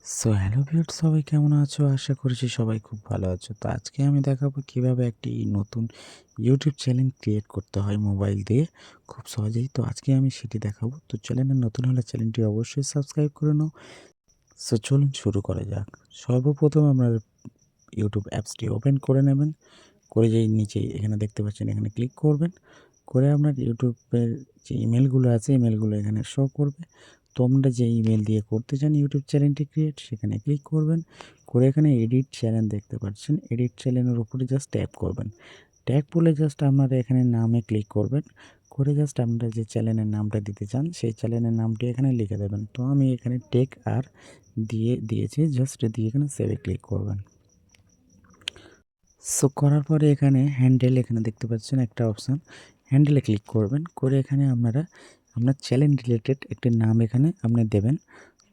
Hello viewers, সবাই কেমন আছো? আশা করছি সবাই খুব ভালো আছো। তো আজকে আমি দেখাবো কিভাবে একটি নতুন ইউটিউব চ্যানেল ক্রিয়েট করতে হয় মোবাইল দিয়ে খুব সহজেই। তো আজকে আমি সেটি দেখাবো। তো চ্যানেলে নতুন হলে চ্যানেলটি অবশ্যই সাবস্ক্রাইব করে নাও। চলুন শুরু করা যাক। সর্বপ্রথম আমরা ইউটিউব অ্যাপসটি ওপেন করে নেবেন। করে যেই নিচে এখানে দেখতে পাচ্ছেন, এখানে ক্লিক করবেন। করে আপনার ইউটিউবের যে ইমেলগুলো আছে, ইমেলগুলো এখানে শো করবে। তো আমরা যে ইমেল দিয়ে করতে চান ইউটিউব চ্যানেলটি ক্রিয়েট, সেখানে ক্লিক করবেন। করে এখানে এডিট চ্যানেল দেখতে পাচ্ছেন, এডিট চ্যানেলের উপরে জাস্ট ট্যাপ করবেন। ট্যাপ করলে জাস্ট আপনারা এখানে নামে ক্লিক করবেন। করে জাস্ট আপনারা যে চ্যানেলের নামটা দিতে চান সেই চ্যানেলের নামটি এখানে লিখে দেবেন। তো আমি এখানে টেক আর দিয়েছি, জাস্ট দিয়ে এখানে সেভে ক্লিক করবেন। করার পরে এখানে হ্যান্ডেল এখানে দেখতে পাচ্ছেন একটা অপশান, হ্যান্ডেলে ক্লিক করবেন। করে এখানে আপনার চ্যানেল রিলেটেড একটি নাম এখানে আপনি দেবেন।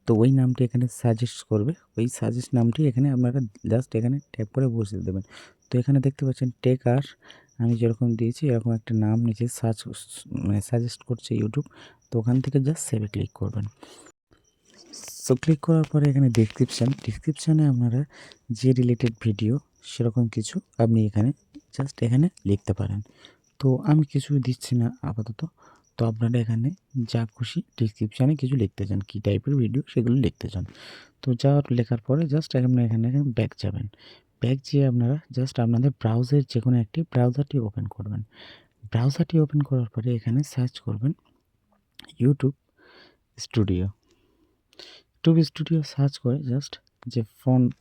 তো ওই নামটি এখানে সাজেস্ট করবে, ওই সাজেস্ট নামটি এখানে আপনারা জাস্ট এখানে ট্যাপ করে বসিয়ে দেবেন। তো এখানে দেখতে পাচ্ছেন টেক আর, আমি যেরকম দিয়েছি এরকম একটা নাম নিচে সাজেস্ট করছে ইউটিউব। তো ওখান থেকে জাস্ট সেভে ক্লিক করবেন। ক্লিক করার পরে এখানে ডিসক্রিপশানে আপনারা যে রিলেটেড ভিডিও সেরকম কিছু আপনি এখানে জাস্ট এখানে লিখতে পারেন। তো আমি কিছু দিচ্ছি না আপাতত। তো আপনারা এখানে যা খুশি ডিসক্রিপশানে কিছু লিখতে চান, কী টাইপের ভিডিও সেগুলো লিখতে চান। তো যা লেখার পরে জাস্ট এখানে ব্যাক যাবেন। ব্যাক যেয়ে আপনারা জাস্ট আপনাদের ব্রাউজার যে কোনো একটি ব্রাউজারটি ওপেন করবেন। ব্রাউজারটি ওপেন করার পরে এখানে সার্চ করবেন YouTube studio. YouTube studio search করে জাস্ট যে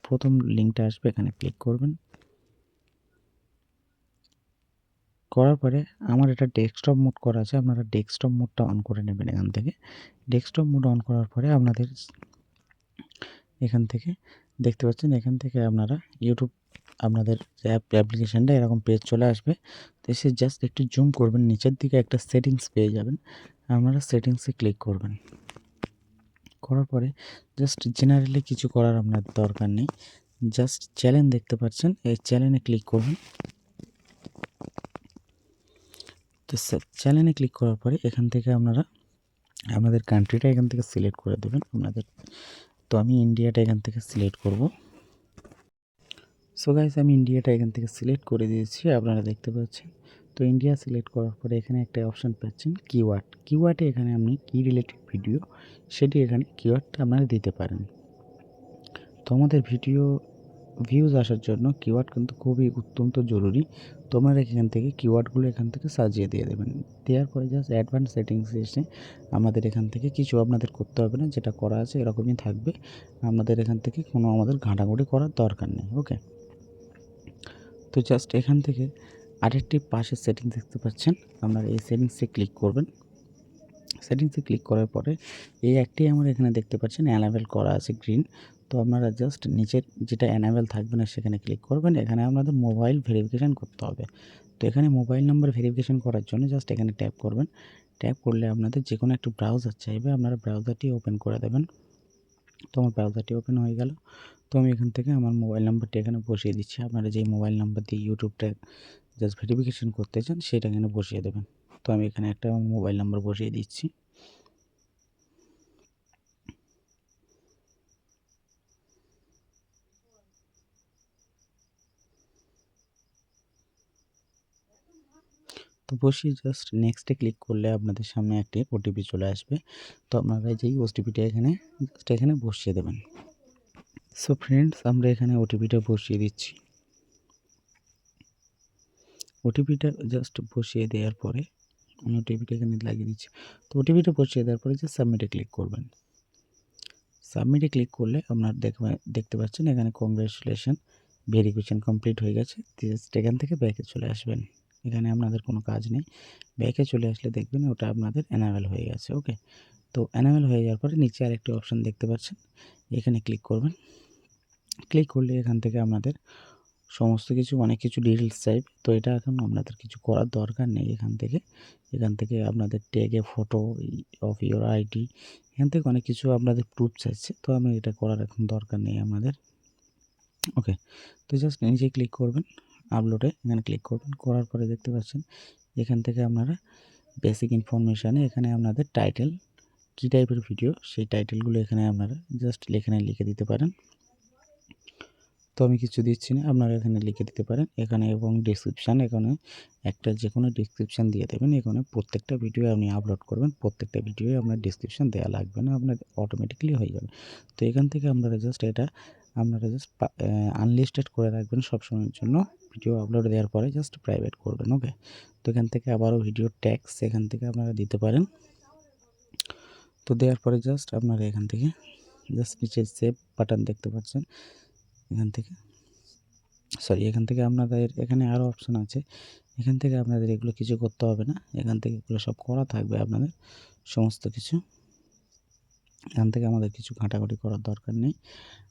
প্রথম লিঙ্কটা আসবে এখানে ক্লিক করবেন। করার পরে আমার এটা ডেস্কটপ মোড করা আছে, আপনারা ডেস্কটপ মোডটা অন করে নেবেন। এখান থেকে ডেস্কটপ মোড অন করার পরে আপনাদের এখান থেকে দেখতে পাচ্ছেন, এখান থেকে আপনারা ইউটিউব আপনাদের অ্যাপ্লিকেশানটা এরকম পেজ চলে আসবে। তো এসে জাস্ট একটু জুম করবেন, নিচের দিকে একটা সেটিংস পেয়ে যাবেন, আপনারা সেটিংসে ক্লিক করবেন। করার পরে জাস্ট জেনারেলি কিছু করার আপনার দরকার নেই, জাস্ট চ্যানেল দেখতে পাচ্ছেন, এই চ্যানেলে ক্লিক করবেন। তো চ্যানেলে ক্লিক করার পরে এখান থেকে আপনারা আপনাদের কান্ট্রিটা এখান থেকে সিলেক্ট করে দেবেন আপনাদের। তো আমি ইন্ডিয়াটা এখান থেকে সিলেক্ট করব। গাইস, আমি ইন্ডিয়াটা এখান থেকে সিলেক্ট করে দিয়েছি, আপনারা দেখতে পাচ্ছেন। তো ইন্ডিয়া সিলেক্ট করার পরে এখানে একটা অপশান পাচ্ছেন কিওয়ার্ডে এখানে আপনি কি রিলেটেড ভিডিও সেটি এখানে কিওয়ার্ডটা আপনারা দিতে পারেন। তো আমাদের ভিডিও ভিউজ আসার জন্য কিওয়ার্ড কিন্তু খুবই অত্যন্ত জরুরি। তোমরা এখান থেকে কিওয়ার্ডগুলো এখান থেকে সাজিয়ে দিয়ে দেবেন। দেওয়ার পরে জাস্ট অ্যাডভান্স সেটিংসে এসে আমাদের এখান থেকে কিছু আপনাদের করতে হবে না, যেটা করা আছে এরকমই থাকবে। আমাদের এখান থেকে কোনো ঘাঁটাঘুঁটি করার দরকার নেই। ওকে, তো জাস্ট এখান থেকে আরেকটি পাশে সেটিংস দেখতে পাচ্ছেন, আপনারা এই সেটিংসে ক্লিক করবেন। সেটিংসে ক্লিক করার পরে এই একটি আমার এখানে দেখতে পাচ্ছেন অ্যানাবেল করা আছে গ্রিন। তো আপনারা জাস্ট নিচের যেটা অ্যানাবেল থাকবে না সেখানে ক্লিক করবেন। এখানে আপনাদের মোবাইল ভেরিফিকেশান করতে হবে। তো এখানে মোবাইল নাম্বার ভেরিফিকেশান করার জন্য জাস্ট এখানে ট্যাপ করবেন। ট্যাপ করলে আপনাদের যে কোনো একটি ব্রাউজার চাইবে, আপনারা ব্রাউজারটি ওপেন করে দেবেন। তো আমার ব্রাউজারটি ওপেন হয়ে গেল। তো আমি এখান থেকে আমার মোবাইল নাম্বারটি এখানে বসিয়ে দিচ্ছি। আপনারা যেই মোবাইল নাম্বার দিয়ে ইউটিউবটা জাস্ট ভেরিফিকেশান করতে চান সেটা এখানে বসিয়ে দেবেন। তো আমি এখানে একটা মোবাইল নাম্বার বসিয়ে দিচ্ছি। তো বসিয়ে জাস্ট নেক্সটে ক্লিক করলে আপনাদের সামনে একটি ওটিপি চলে আসবে। তো আপনারা যেই ওটিপিটা এখানে জাস্ট এখানে বসিয়ে দেবেন। ফ্রেন্ডস, আমরা এখানে ওটিপিটা বসিয়ে দিচ্ছি। ওটিপিটা জাস্ট বসিয়ে দেওয়ার পরে আমি ওটিপিটা এখানে লাগিয়ে দিচ্ছি। তো ওটিপিটা বসিয়ে দেওয়ার পরে জাস্ট সাবমিটে ক্লিক করবেন। সাবমিটে ক্লিক করলে আপনার দেখতে পাচ্ছেন এখানে কংগ্রেচুলেশন, ভেরিফিকেশন কমপ্লিট হয়ে গেছে। জাস্ট এখান থেকে ব্যাকে চলে আসবেন। এখানে আপনাদের কোনো কাজ নেই। ব্যাকে চলে আসলে দেখবেন ওটা আপনাদের এনাবেল হয়ে গেছে। ওকে, তো এনাবেল হয়ে যাওয়ার পরে নিচে আরেকটি অপশান দেখতে পাচ্ছেন, এখানে ক্লিক করবেন। ক্লিক করলে এখান থেকে আপনাদের সমস্ত কিছু অনেক কিছু ডিটেলস চাইবে। তো এটা এখন আপনাদের কিছু করার দরকার নেই। এখান থেকে আপনাদের ট্যাগে ফটো অফ ইওর আইডি, এখান থেকে অনেক কিছু আপনাদের প্রুফ চাইছে। তো আমি এটা করার এখন দরকার নেই আমাদের। ওকে, তো জাস্ট নিচে ক্লিক করবেন, আপলোডে এখানে ক্লিক করবেন। করার পরে দেখতে পাচ্ছেন এখান থেকে আপনারা বেসিক ইনফরমেশানে এখানে আপনাদের টাইটেল কী টাইপের ভিডিও সেই টাইটেলগুলো এখানে আপনারা জাস্ট এখানে লিখে দিতে পারেন। তো আমি কিছু দিচ্ছি না, আপনারা এখানে লিখে দিতে পারেন এখানে, এবং ডেসক্রিপশান এখানে একটা যে কোনো ডেসক্রিপশান দিয়ে দেবেন। এখানে প্রত্যেকটা ভিডিও আপনি আপলোড করবেন, প্রত্যেকটা ভিডিওয়ে আপনার ডেসক্রিপশান দেওয়া লাগবে না, আপনার অটোমেটিক্যালি হয়ে যাবে। তো এখান থেকে আপনারা জাস্ট আনলিস্টেড করে রাখবেন সবসময়ের জন্য। ভিডিও আপলোড দেওয়ার পরে জাস্ট প্রাইভেট করবেন। ওকে, তো এখান থেকে আবারও ভিডিও ট্যাগস এখান থেকে আপনারা দিতে পারেন। তো দেওয়ার পরে জাস্ট আপনারা এখান থেকে জাস্ট নিচে সেভ বাটন দেখতে পাচ্ছেন, এখান থেকে আপনাদের এখানে আরও অপশান আছে। এখান থেকে আপনাদের এগুলো কিছু করতে হবে না, এখান থেকে এগুলো সব করা থাকবে আপনাদের সমস্ত কিছু। এখান থেকে আমাদের কিছু ঘাঁটাঘাঁটি করার দরকার নেই।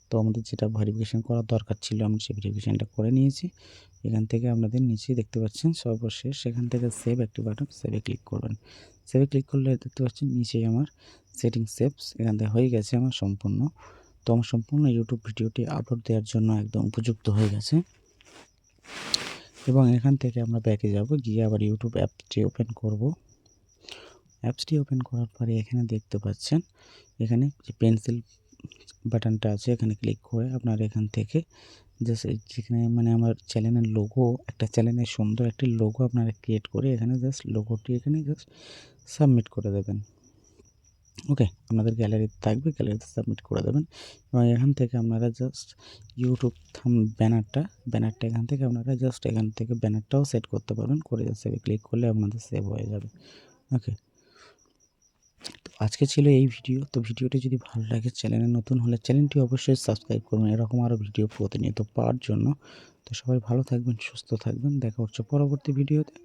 তো আমাদের যেটা ভেরিফিকেশান করার দরকার ছিল আমরা সেই ভেরিফিকেশানটা করে নিয়েছি। এখান থেকে আপনাদের নিচেই দেখতে পাচ্ছেন সর্বশেষ এখান থেকে সেভ একটি বাটন, সেভে ক্লিক করবেন। সেভে ক্লিক করলে দেখতে পাচ্ছেন নিচেই আমার সেটিং সেভস এখান থেকে হয়ে গেছে আমার সম্পূর্ণ। তো আমার সম্পূর্ণ ইউটিউব ভিডিওটি আপলোড দেওয়ার জন্য একদম উপযুক্ত হয়ে গেছে। এবং এখান থেকে আমরা ব্যাকে যাব, গিয়ে আবার ইউটিউব অ্যাপটি ওপেন করব। অ্যাপসটি ওপেন করার পরে এখানে দেখতে পাচ্ছেন এখানে যে পেন্সিল বাটনটা আছে, এখানে ক্লিক করে আপনারা এখান থেকে জাস্ট যেখানে মানে আমার চ্যানেলের লোগো, একটা চ্যানেলের সুন্দর একটি লোগো আপনারা ক্রিয়েট করে এখানে জাস্ট লোগোটি এখানে জাস্ট সাবমিট করে দেবেন। ওকে, আপনাদের গ্যালারিতে থাকবে, গ্যালারিতে সাবমিট করে দেবেন। এবং এখান থেকে আপনারা জাস্ট ইউটিউব ব্যানারটা এখান থেকে আপনারা জাস্ট এখান থেকে ব্যানারটাও সেট করতে পারবেন, করে জাস্ট সেভে ক্লিক করলে আপনাদের সেভ হয়ে যাবে। ওকে, তো আজকে ছিল এই ভিডিও। তো ভিডিওটি যদি ভালো লাগে, চ্যানেলে নতুন হলে চ্যানেলটি অবশ্যই সাবস্ক্রাইব করবেন এরকম আরও ভিডিও প্রতিনিয়ত পাওয়ার জন্য। তো সবাই ভালো থাকবেন, সুস্থ থাকবেন, দেখা হচ্ছে পরবর্তী ভিডিওতে।